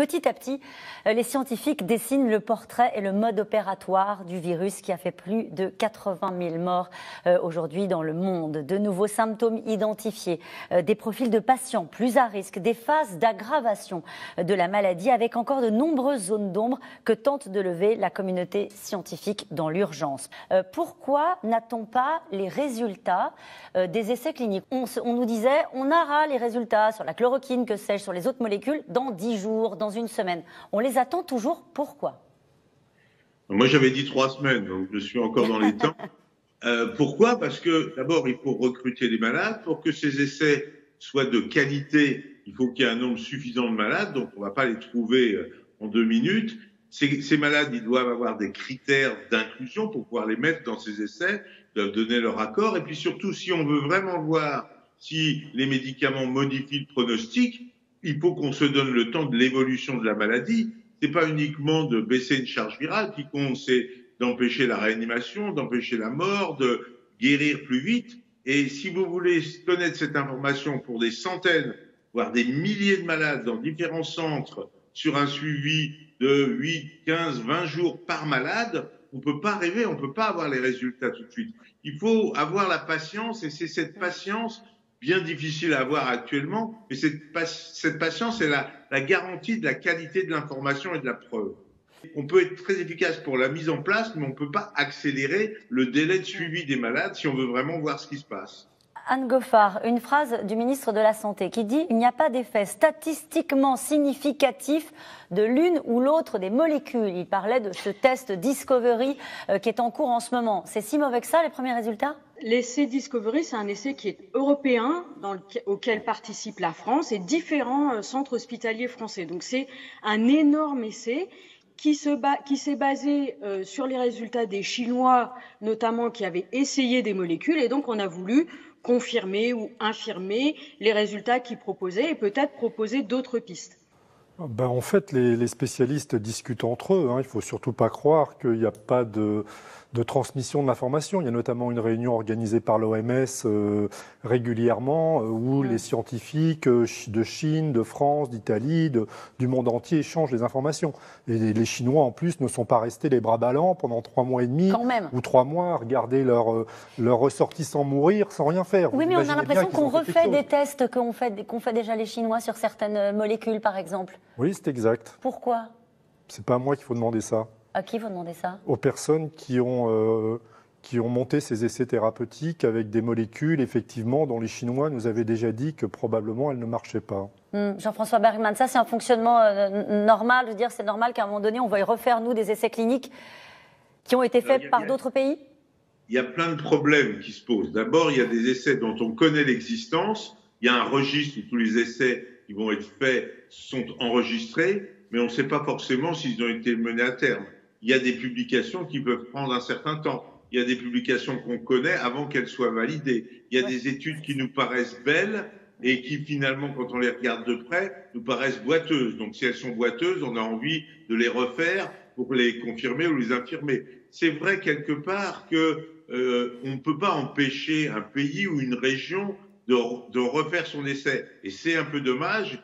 Petit à petit, les scientifiques dessinent le portrait et le mode opératoire du virus qui a fait plus de 80 000 morts aujourd'hui dans le monde. De nouveaux symptômes identifiés, des profils de patients plus à risque, des phases d'aggravation de la maladie avec encore de nombreuses zones d'ombre que tente de lever la communauté scientifique dans l'urgence. Pourquoi n'a-t-on pas les résultats des essais cliniques? On nous disait, on aura les résultats sur la chloroquine, que sais-je, sur les autres molécules dans 10 jours, dans une semaine. On les attend toujours. Pourquoi? Moi, j'avais dit 3 semaines, donc je suis encore dans les temps. Pourquoi? Parce que d'abord, il faut recruter des malades. Pour que ces essais soient de qualité, il faut qu'il y ait un nombre suffisant de malades, donc on ne va pas les trouver en 2 minutes. Ces malades, ils doivent avoir des critères d'inclusion pour pouvoir les mettre dans ces essais, ils doivent donner leur accord. Et puis surtout, si on veut vraiment voir si les médicaments modifient le pronostic, il faut qu'on se donne le temps de l'évolution de la maladie. C'est pas uniquement de baisser une charge virale qui compte, c'est d'empêcher la réanimation, d'empêcher la mort, de guérir plus vite. Et si vous voulez connaître cette information pour des centaines, voire des milliers de malades dans différents centres, sur un suivi de 8, 15, 20 jours par malade, on peut pas rêver, on peut pas avoir les résultats tout de suite. Il faut avoir la patience, et c'est cette patience bien difficile à avoir actuellement, mais cette patience est la garantie de la qualité de l'information et de la preuve. On peut être très efficace pour la mise en place, mais on ne peut pas accélérer le délai de suivi des malades si on veut vraiment voir ce qui se passe. Anne Goffard, une phrase du ministre de la Santé qui dit « Il n'y a pas d'effet statistiquement significatif de l'une ou l'autre des molécules ». Il parlait de ce test Discovery qui est en cours en ce moment. C'est si mauvais que ça, les premiers résultats ? L'essai Discovery, c'est un essai qui est européen, auquel participe la France et différents centres hospitaliers français. Donc c'est un énorme essai qui s'est basé sur les résultats des Chinois, notamment qui avaient essayé des molécules. Et donc on a voulu confirmer ou infirmer les résultats qu'ils proposaient et peut-être proposer d'autres pistes. En fait, les spécialistes discutent entre eux. Il ne faut surtout pas croire qu'il n'y a pas de transmission de l'information. Il y a notamment une réunion organisée par l'OMS régulièrement où les scientifiques de Chine, de France, d'Italie, du monde entier échangent les informations. Et les Chinois, en plus, ne sont pas restés les bras ballants pendant 3 mois et demi ou 3 mois à regarder leurs ressortissants mourir sans rien faire. Oui, mais on a l'impression qu'on refait des tests qu'ont fait déjà les Chinois sur certaines molécules, par exemple. Oui, c'est exact. Pourquoi? C'est pas à moi qu'il faut demander ça. À qui vous demandez ça? Aux personnes qui ont monté ces essais thérapeutiques avec des molécules, effectivement, dont les Chinois nous avaient déjà dit que probablement elles ne marchaient pas. Jean-François Bergmann, ça c'est un fonctionnement normal. Je veux dire, c'est normal qu'à un moment donné, on veuille refaire, nous, des essais cliniques qui ont été faits par d'autres pays? Il y a plein de problèmes qui se posent. D'abord, il y a des essais dont on connaît l'existence. Il y a un registre où tous les essais qui vont être faits sont enregistrés, mais on ne sait pas forcément s'ils ont été menés à terme. Il y a des publications qui peuvent prendre un certain temps. Il y a des publications qu'on connaît avant qu'elles soient validées. Il y a des études qui nous paraissent belles et qui finalement, quand on les regarde de près, nous paraissent boiteuses. Donc si elles sont boiteuses, on a envie de les refaire pour les confirmer ou les infirmer. C'est vrai quelque part que on ne peut pas empêcher un pays ou une région de refaire son essai. Et c'est un peu dommage.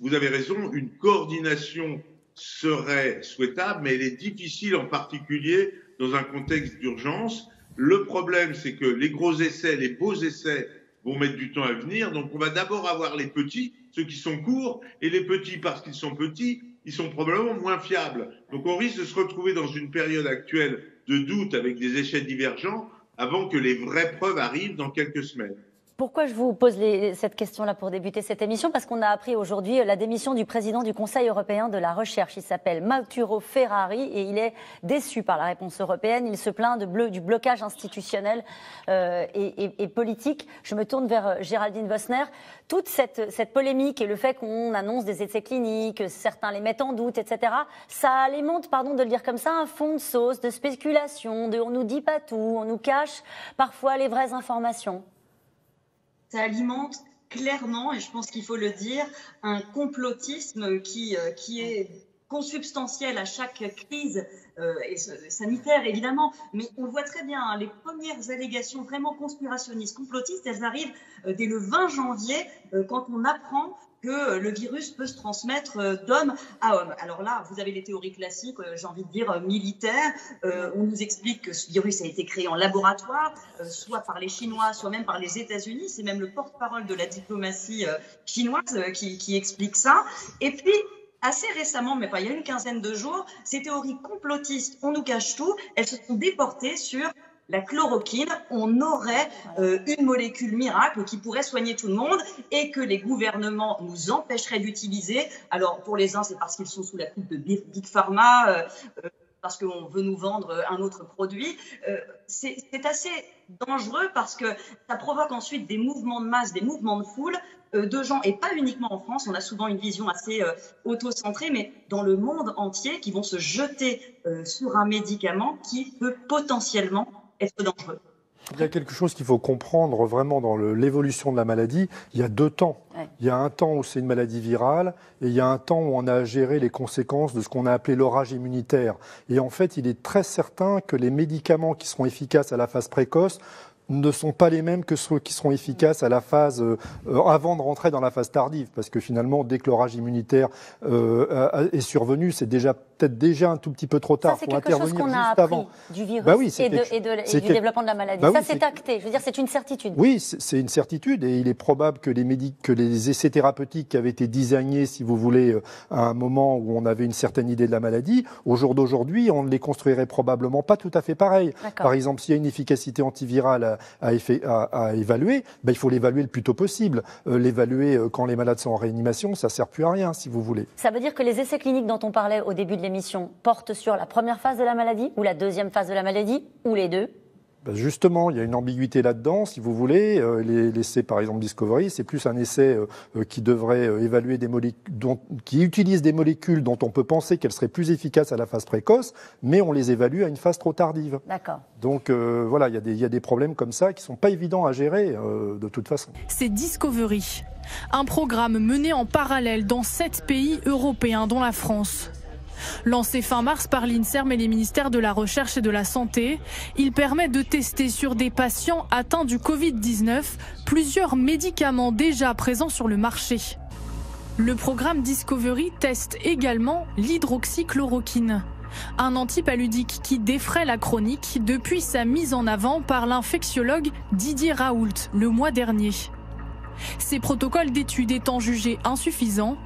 Vous avez raison, une coordination serait souhaitable, mais elle est difficile en particulier dans un contexte d'urgence. Le problème, c'est que les gros essais, les beaux essais vont mettre du temps à venir. Donc, on va d'abord avoir les petits, ceux qui sont courts, et les petits, parce qu'ils sont petits, ils sont probablement moins fiables. Donc, on risque de se retrouver dans une période actuelle de doute avec des échelles divergents avant que les vraies preuves arrivent dans quelques semaines. Pourquoi je vous pose cette question-là pour débuter cette émission? Parce qu'on a appris aujourd'hui la démission du président du Conseil européen de la recherche. Il s'appelle Matteo Ferrari et il est déçu par la réponse européenne. Il se plaint du blocage institutionnel et politique. Je me tourne vers Géraldine Wössner. Toute cette polémique et le fait qu'on annonce des essais cliniques, certains les mettent en doute, etc., ça alimente, pardon de le dire comme ça, un fond de sauce, de spéculation, on nous dit pas tout, on nous cache parfois les vraies informations. Ça alimente clairement, et je pense qu'il faut le dire, un complotisme qui est consubstantiel à chaque crise sanitaire, évidemment. Mais on voit très bien, hein, les premières allégations vraiment conspirationnistes, complotistes, elles arrivent dès le 20 janvier, quand on apprend que le virus peut se transmettre d'homme à homme. Alors là, vous avez les théories classiques, j'ai envie de dire militaires. On nous explique que ce virus a été créé en laboratoire, soit par les Chinois, soit même par les États-Unis. C'est même le porte-parole de la diplomatie chinoise qui explique ça. Et puis, assez récemment, mais il y a une quinzaine de jours, ces théories complotistes, on nous cache tout, elles se sont déportées sur la chloroquine. On aurait une molécule miracle qui pourrait soigner tout le monde et que les gouvernements nous empêcheraient d'utiliser. Alors, pour les uns, c'est parce qu'ils sont sous la coupe de Big Pharma, parce qu'on veut nous vendre un autre produit. C'est assez dangereux parce que ça provoque ensuite des mouvements de masse, des mouvements de foule de gens, et pas uniquement en France. On a souvent une vision assez auto-centrée, mais dans le monde entier, qui vont se jeter sur un médicament qui peut potentiellement être dangereux. Il y a quelque chose qu'il faut comprendre vraiment dans l'évolution de la maladie. Il y a 2 temps. Ouais. Il y a un temps où c'est une maladie virale et il y a un temps où on a à gérer les conséquences de ce qu'on a appelé l'orage immunitaire. Et en fait, il est très certain que les médicaments qui seront efficaces à la phase précoce ne sont pas les mêmes que ceux qui seront efficaces à la phase avant de rentrer dans la phase tardive, parce que finalement, dès que l'orage immunitaire est survenu, c'est peut-être déjà un tout petit peu trop tard. Ça, c'est quelque chose qu'on a appris du virus et du développement de la maladie. Ça, c'est acté. Je veux dire, c'est une certitude. Oui, c'est une certitude, et il est probable que les essais thérapeutiques qui avaient été designés, si vous voulez, à un moment où on avait une certaine idée de la maladie, au jour d'aujourd'hui, on ne les construirait probablement pas tout à fait pareil. Par exemple, s'il y a une efficacité antivirale à évaluer, il faut l'évaluer le plus tôt possible. L'évaluer quand les malades sont en réanimation, ça ne sert plus à rien, si vous voulez. Ça veut dire que les essais cliniques dont on parlait au début de l'émission portent sur la première phase de la maladie ou la deuxième phase de la maladie ou les deux? Justement, il y a une ambiguïté là-dedans, si vous voulez. L'essai, par exemple, Discovery, c'est plus un essai qui devrait évaluer des molécules, qui utilise des molécules dont on peut penser qu'elles seraient plus efficaces à la phase précoce, mais on les évalue à une phase trop tardive. D'accord. Donc voilà, il y a des problèmes comme ça qui ne sont pas évidents à gérer de toute façon. C'est Discovery, un programme mené en parallèle dans 7 pays européens, dont la France. Lancé fin mars par l'INSERM et les ministères de la Recherche et de la Santé, il permet de tester sur des patients atteints du Covid-19 plusieurs médicaments déjà présents sur le marché. Le programme Discovery teste également l'hydroxychloroquine, un antipaludique qui défraie la chronique depuis sa mise en avant par l'infectiologue Didier Raoult le mois dernier. Ces protocoles d'études étant jugés insuffisants,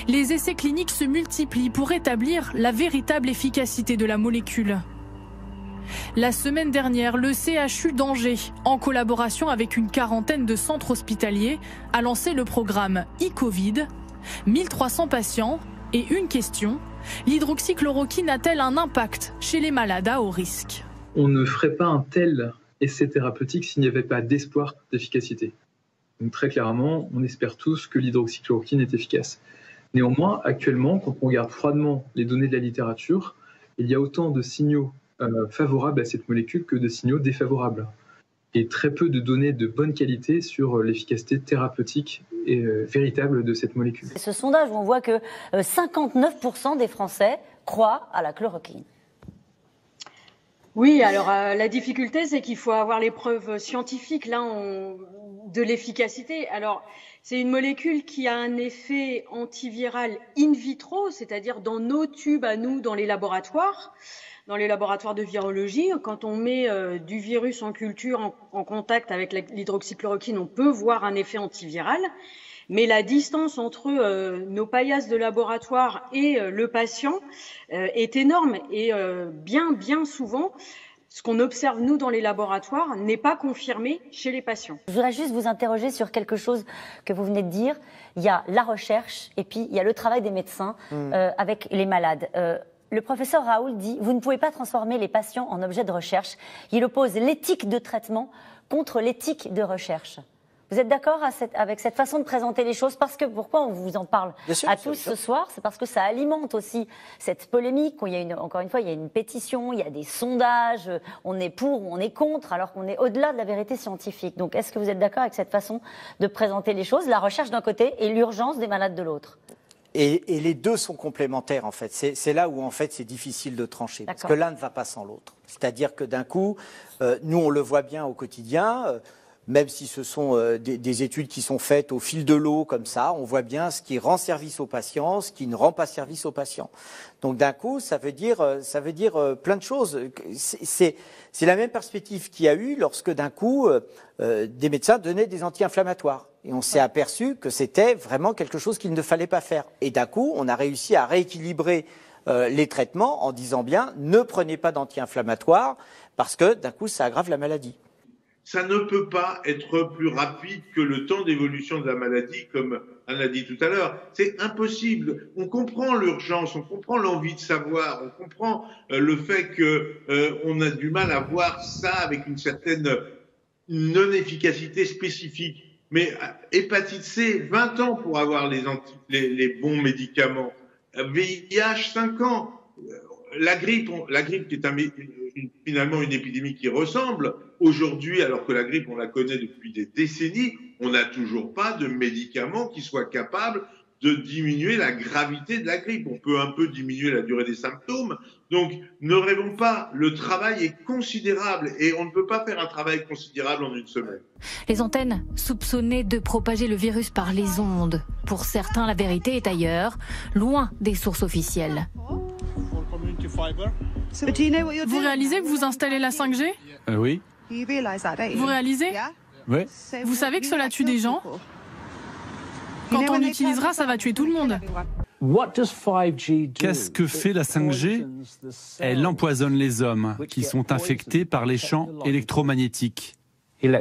les essais cliniques se multiplient pour établir la véritable efficacité de la molécule. La semaine dernière, le CHU d'Angers, en collaboration avec une quarantaine de centres hospitaliers, a lancé le programme e-Covid. 1300 patients et une question: l'hydroxychloroquine a-t-elle un impact chez les malades à haut risque? On ne ferait pas un tel essai thérapeutique s'il n'y avait pas d'espoir d'efficacité. Donc très clairement, on espère tous que l'hydroxychloroquine est efficace. Néanmoins, actuellement, quand on regarde froidement les données de la littérature, il y a autant de signaux favorables à cette molécule que de signaux défavorables. Et très peu de données de bonne qualité sur l'efficacité thérapeutique et véritable de cette molécule. Ce sondage où on voit que 59% des Français croient à la chloroquine. Oui, alors la difficulté, c'est qu'il faut avoir les preuves scientifiques de l'efficacité. Alors, c'est une molécule qui a un effet antiviral in vitro, c'est-à-dire dans nos tubes à nous, dans les laboratoires de virologie. Quand on met du virus en culture en contact avec l'hydroxychloroquine, on peut voir un effet antiviral. Mais la distance entre nos paillasses de laboratoire et le patient est énorme. Et bien souvent, ce qu'on observe, nous, dans les laboratoires, n'est pas confirmé chez les patients. Je voudrais juste vous interroger sur quelque chose que vous venez de dire. Il y a la recherche et puis il y a le travail des médecins avec les malades. Le professeur Raoult dit « Vous ne pouvez pas transformer les patients en objets de recherche ». Il oppose l'éthique de traitement contre l'éthique de recherche. Vous êtes d'accord avec cette façon de présenter les choses? Parce que pourquoi on vous en parle à tous ce soir? C'est parce que ça alimente aussi cette polémique. Encore une fois, il y a une pétition, il y a des sondages, on est pour ou on est contre, alors qu'on est au-delà de la vérité scientifique. Donc, est-ce que vous êtes d'accord avec cette façon de présenter les choses? La recherche d'un côté et l'urgence des malades de l'autre. Et les deux sont complémentaires, en fait. C'est là où, en fait, c'est difficile de trancher. Parce que l'un ne va pas sans l'autre. C'est-à-dire que d'un coup, nous, on le voit bien au quotidien. même si ce sont des études qui sont faites au fil de l'eau comme ça, on voit bien ce qui rend service aux patients, ce qui ne rend pas service aux patients. Donc d'un coup, ça veut dire plein de choses. C'est la même perspective qu'il y a eu lorsque d'un coup, des médecins donnaient des anti-inflammatoires. Et on s'est aperçu que c'était vraiment quelque chose qu'il ne fallait pas faire. Et d'un coup, on a réussi à rééquilibrer les traitements en disant bien, ne prenez pas d'anti-inflammatoires parce que d'un coup, ça aggrave la maladie. Ça ne peut pas être plus rapide que le temps d'évolution de la maladie, comme Anne l'a dit tout à l'heure. C'est impossible. On comprend l'urgence, on comprend l'envie de savoir, on comprend le fait qu'on a du mal à voir ça avec une certaine non-efficacité spécifique. Mais hépatite C, 20 ans pour avoir les bons médicaments. VIH, 5 ans. La grippe qui est finalement une épidémie qui ressemble. Aujourd'hui, alors que la grippe, on la connaît depuis des décennies, on n'a toujours pas de médicaments qui soient capables de diminuer la gravité de la grippe. On peut un peu diminuer la durée des symptômes. Donc, ne rêvons pas. Le travail est considérable et on ne peut pas faire un travail considérable en une semaine. Les antennes soupçonnées de propager le virus par les ondes. Pour certains, la vérité est ailleurs, loin des sources officielles. Vous réalisez que vous installez la 5G ? Oui. Vous réalisez ? Oui. Vous savez que cela tue des gens ? Quand on l'utilisera, ça va tuer tout le monde. Qu'est-ce que fait la 5G ? Elle empoisonne les hommes qui sont infectés par les champs électromagnétiques. Ils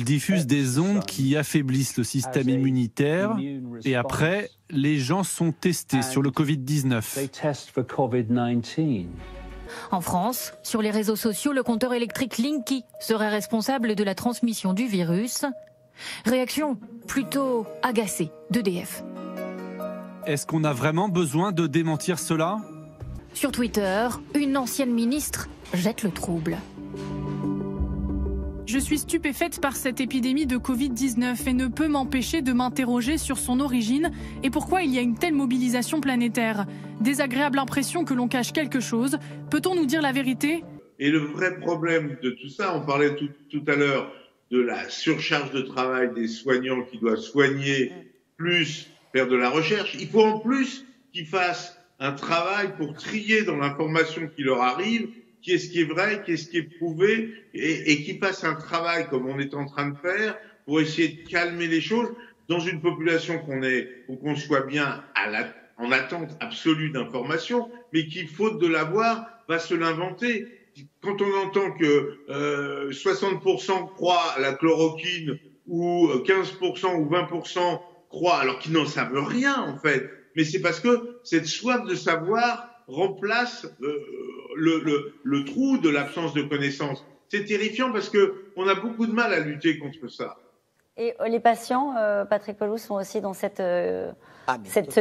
diffusent des ondes qui affaiblissent le système immunitaire et après, les gens sont testés sur le Covid-19. En France, sur les réseaux sociaux, le compteur électrique Linky serait responsable de la transmission du virus. Réaction plutôt agacée d'EDF. Est-ce qu'on a vraiment besoin de démentir cela ? Sur Twitter, une ancienne ministre jette le trouble. Je suis stupéfaite par cette épidémie de Covid-19 et ne peux m'empêcher de m'interroger sur son origine et pourquoi il y a une telle mobilisation planétaire. Désagréable impression que l'on cache quelque chose. Peut-on nous dire la vérité ? Et le vrai problème de tout ça, on parlait tout à l'heure de la surcharge de travail des soignants qui doivent soigner plus faire de la recherche. Il faut en plus qu'ils fassent un travail pour trier dans l'information qui leur arrive qu'est-ce qui est vrai, qu'est-ce qui est prouvé, et qu'ils fassent un travail comme on est en train de faire pour essayer de calmer les choses dans une population qu'on soit bien en attente absolue d'information, mais qui, faute de l'avoir, va se l'inventer. Quand on entend que 60% croient à la chloroquine ou 15% ou 20% croient, alors qu'ils n'en savent rien en fait, mais c'est parce que cette soif de savoir remplace le trou de l'absence de connaissance. C'est terrifiant parce que on a beaucoup de mal à lutter contre ça. Et les patients, Patrick Pelloux, sont aussi dans ce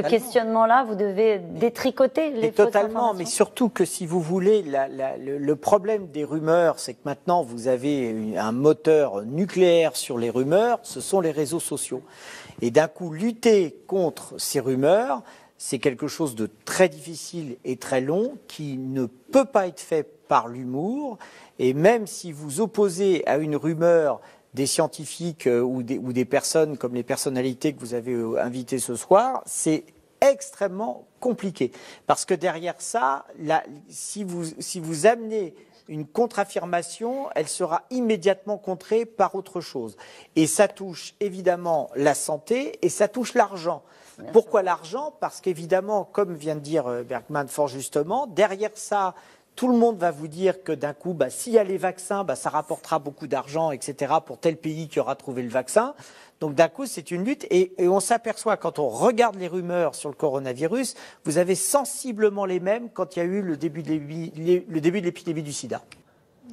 questionnement-là. Vous devez détricoter les fausses totalement, mais surtout que si vous voulez, le problème des rumeurs, c'est que maintenant vous avez un moteur nucléaire sur les rumeurs, ce sont les réseaux sociaux. Et d'un coup, lutter contre ces rumeurs, c'est quelque chose de très difficile et très long qui ne peut pas être fait par l'humour. Et même si vous opposez à une rumeur des scientifiques ou des personnes comme les personnalités que vous avez invitées ce soir, c'est extrêmement compliqué. Parce que derrière ça, si vous amenez une contre-affirmation, elle sera immédiatement contrée par autre chose. Et ça touche évidemment la santé et ça touche l'argent. Pourquoi l'argent ? Parce qu'évidemment, comme vient de dire Bergman fort justement, derrière ça, tout le monde va vous dire que d'un coup, s'il y a les vaccins, ça rapportera beaucoup d'argent, etc. pour tel pays qui aura trouvé le vaccin. Donc d'un coup, c'est une lutte et on s'aperçoit quand on regarde les rumeurs sur le coronavirus, vous avez sensiblement les mêmes quand il y a eu le début de l'épidémie du sida.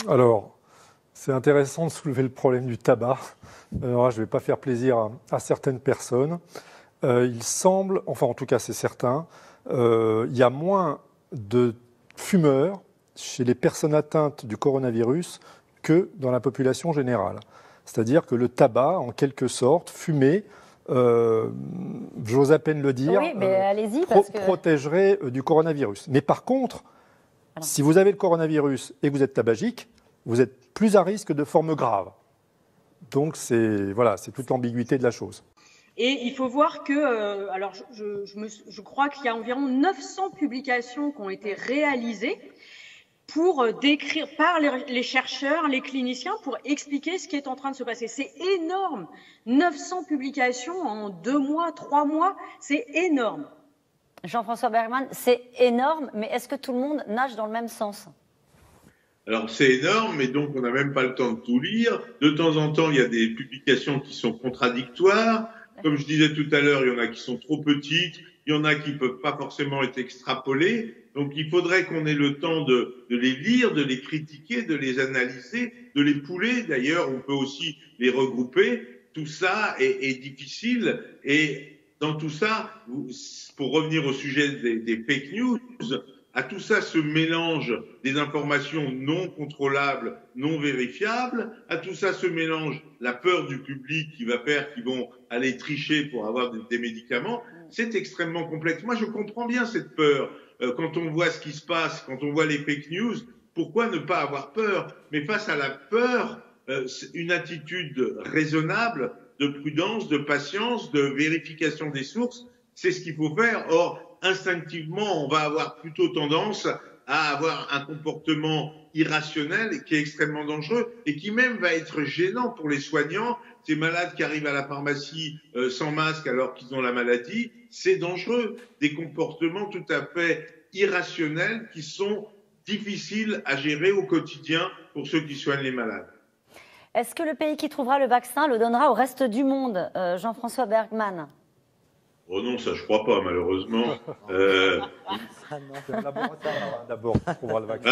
Alors, c'est intéressant de soulever le problème du tabac. Alors, je ne vais pas faire plaisir à certaines personnes. Il semble, enfin en tout cas c'est certain, il y a moins de fumeurs chez les personnes atteintes du coronavirus que dans la population générale. C'est-à-dire que le tabac, en quelque sorte, fumé, j'ose à peine le dire, oui, mais allez-y, protégerait du coronavirus. Mais par contre, si vous avez le coronavirus et que vous êtes tabagique, vous êtes plus à risque de formes graves. Donc c'est toute l'ambiguïté de la chose. Et il faut voir que, alors je crois qu'il y a environ 900 publications qui ont été réalisées pour décrire par les chercheurs, les cliniciens, pour expliquer ce qui est en train de se passer. C'est énorme. 900 publications en 2 mois, 3 mois, c'est énorme. Jean-François Bergmann, c'est énorme, mais est-ce que tout le monde nage dans le même sens ? Alors c'est énorme, mais donc on n'a même pas le temps de tout lire. De temps en temps, il y a des publications qui sont contradictoires. Comme je disais tout à l'heure, il y en a qui sont trop petites, il y en a qui peuvent pas forcément être extrapolées. Donc il faudrait qu'on ait le temps de les lire, de les critiquer, de les analyser, de les pouler. D'ailleurs, on peut aussi les regrouper. Tout ça est difficile. Et dans tout ça, pour revenir au sujet des fake news, à tout ça se mélange des informations non contrôlables, non vérifiables. À tout ça se mélange la peur du public qui va faire qu'ils vont aller tricher pour avoir des médicaments. C'est extrêmement complexe. Moi, je comprends bien cette peur. Quand on voit ce qui se passe, quand on voit les fake news, pourquoi ne pas avoir peur? Mais face à la peur, une attitude raisonnable, de prudence, de patience, de vérification des sources, c'est ce qu'il faut faire. Or, instinctivement, on va avoir plutôt tendance à avoir un comportement irrationnel qui est extrêmement dangereux et qui même va être gênant pour les soignants. Ces malades qui arrivent à la pharmacie sans masque alors qu'ils ont la maladie, c'est dangereux. Des comportements tout à fait irrationnels qui sont difficiles à gérer au quotidien pour ceux qui soignent les malades. Est-ce que le pays qui trouvera le vaccin le donnera au reste du monde, Jean-François Bergmann? Oh non, ça je crois pas, malheureusement. D'abord, pour voir le vaccin.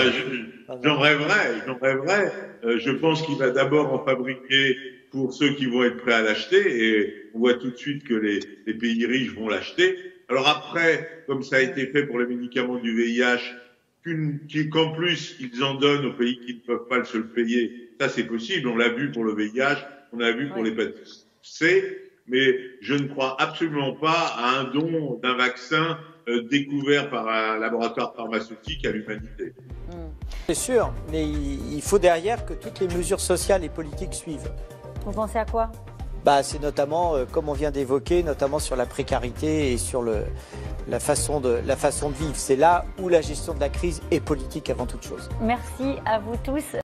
J'en rêverais. Je pense qu'il va d'abord en fabriquer pour ceux qui vont être prêts à l'acheter, et on voit tout de suite que les pays riches vont l'acheter. Alors après, comme ça a été fait pour les médicaments du VIH, qu'en plus ils en donnent aux pays qui ne peuvent pas se le payer, ça c'est possible. On l'a vu pour le VIH, on l'a vu pour l'hépatite C. Mais je ne crois absolument pas à un don d'un vaccin découvert par un laboratoire pharmaceutique à l'humanité. C'est sûr, mais il faut derrière que toutes les mesures sociales et politiques suivent. Vous pensez à quoi? C'est notamment, comme on vient d'évoquer, notamment sur la précarité et sur la façon de vivre. C'est là où la gestion de la crise est politique avant toute chose. Merci à vous tous.